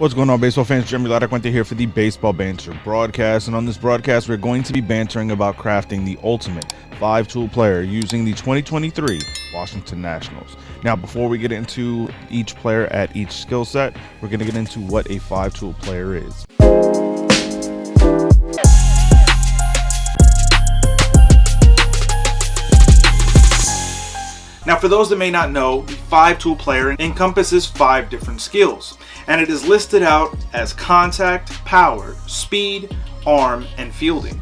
What's going on, baseball fans? Jeremy Laracuente here for the Baseball Banter Broadcast. And on this broadcast, we're going to be bantering about crafting the ultimate 5-tool player using the 2023 Washington Nationals. Now, before we get into each player at each skill set, we're going to get into what a 5-tool player is. Now, for those that may not know, the 5-tool player encompasses 5 different skills, and it is listed out as contact, power, speed, arm, and fielding.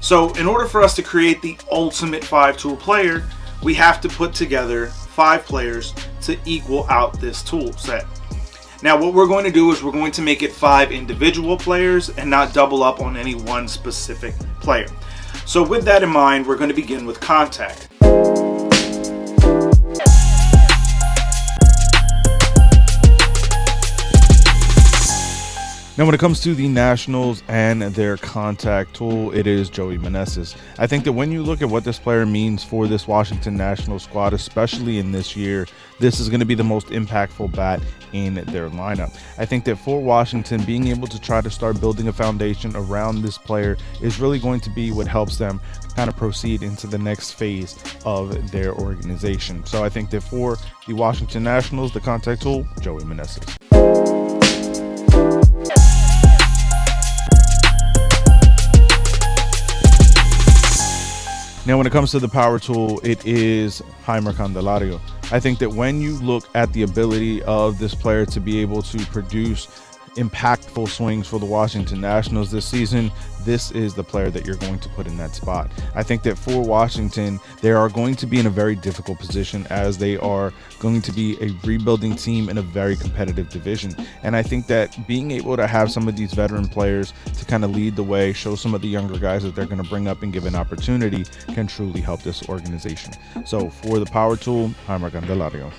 So in order for us to create the ultimate 5-tool player, we have to put together 5 players to equal out this tool set. Now, what we're going to do is we're going to make it 5 individual players and not double up on any one specific player. So with that in mind, we're going to begin with contact. Now, when it comes to the Nationals and their contact tool, it is Joey Meneses. I think that when you look at what this player means for this Washington Nationals squad, especially in this year, this is going to be the most impactful bat in their lineup. I think that for Washington, being able to try to start building a foundation around this player is really going to be what helps them kind of proceed into the next phase of their organization. So I think that for the Washington Nationals, the contact tool, Joey Meneses. Now, when it comes to the power tool, it is Jeimer Candelario. I think that when you look at the ability of this player to be able to produce impactful swings for the Washington Nationals this season, this is the player that you're going to put in that spot. I think that for Washington, they are going to be in a very difficult position as they are going to be a rebuilding team in a very competitive division. And I think that being able to have some of these veteran players to kind of lead the way, show some of the younger guys that they're going to bring up and give an opportunity can truly help this organization. So for the power tool, Jeimer Candelario.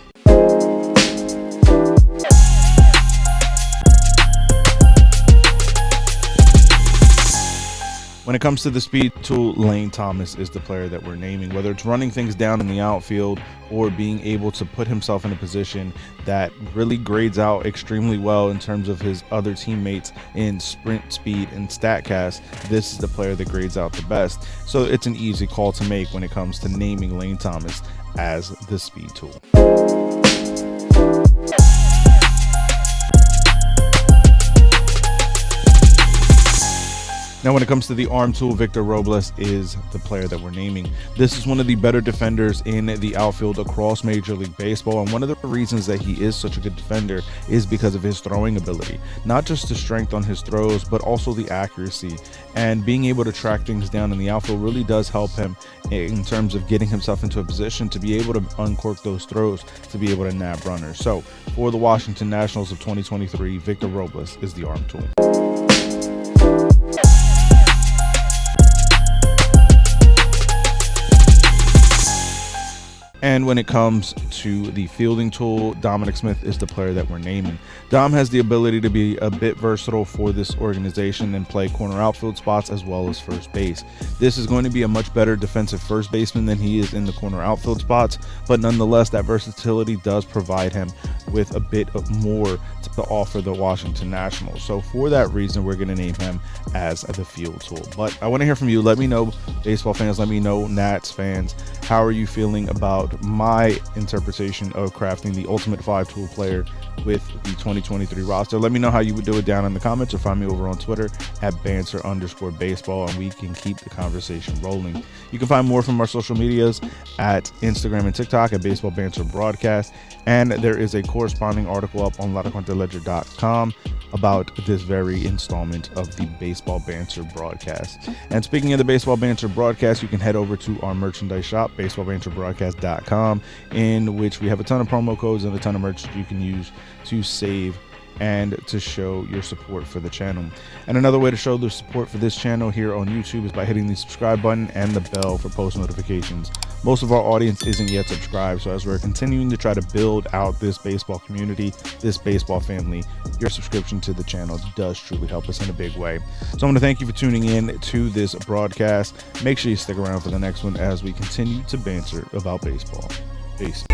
When it comes to the speed tool, Lane Thomas is the player that we're naming. Whether it's running things down in the outfield or being able to put himself in a position that really grades out extremely well in terms of his other teammates in sprint speed and StatCast, this is the player that grades out the best. So it's an easy call to make when it comes to naming Lane Thomas as the speed tool. Now, when it comes to the arm tool, Victor Robles is the player that we're naming. This is one of the better defenders in the outfield across Major League Baseball, and one of the reasons that he is such a good defender is because of his throwing ability. Not just the strength on his throws, but also the accuracy. And being able to track things down in the outfield really does help him in terms of getting himself into a position to be able to uncork those throws, to be able to nab runners. So, for the Washington Nationals of 2023, Victor Robles is the arm tool. And when it comes to the fielding tool, Dominic Smith is the player that we're naming. Dom has the ability to be a bit versatile for this organization and play corner outfield spots as well as first base. This is going to be a much better defensive first baseman than he is in the corner outfield spots, but nonetheless, that versatility does provide him with a bit of more to offer the Washington Nationals. So for that reason, we're going to name him as the field tool. But I want to hear from you. Let me know, baseball fans, let me know, Nats fans, how are you feeling about my interpretation of crafting the ultimate 5-tool player with the 2023 roster? Let me know how you would do it down in the comments, or find me over on Twitter at @banter_baseball, and we can keep the conversation rolling. You can find more from our social medias at Instagram and TikTok at Baseball Banter Broadcast, and there is a corresponding article up on LaracuenteLedger.com about this very installment of the Baseball Banter Broadcast. And speaking of the Baseball Banter Broadcast, you can head over to our merchandise shop, baseballbanterbroadcast.com, in which we have a ton of promo codes and a ton of merch that you can use to save and to show your support for the channel. And another way to show the support for this channel here on YouTube is by hitting the subscribe button and the bell for post notifications. Most of our audience isn't yet subscribed, so as we're continuing to try to build out this baseball community, this baseball family, your subscription to the channel does truly help us in a big way. So I want to thank you for tuning in to this broadcast. Make sure you stick around for the next one as we continue to banter about baseball. Peace.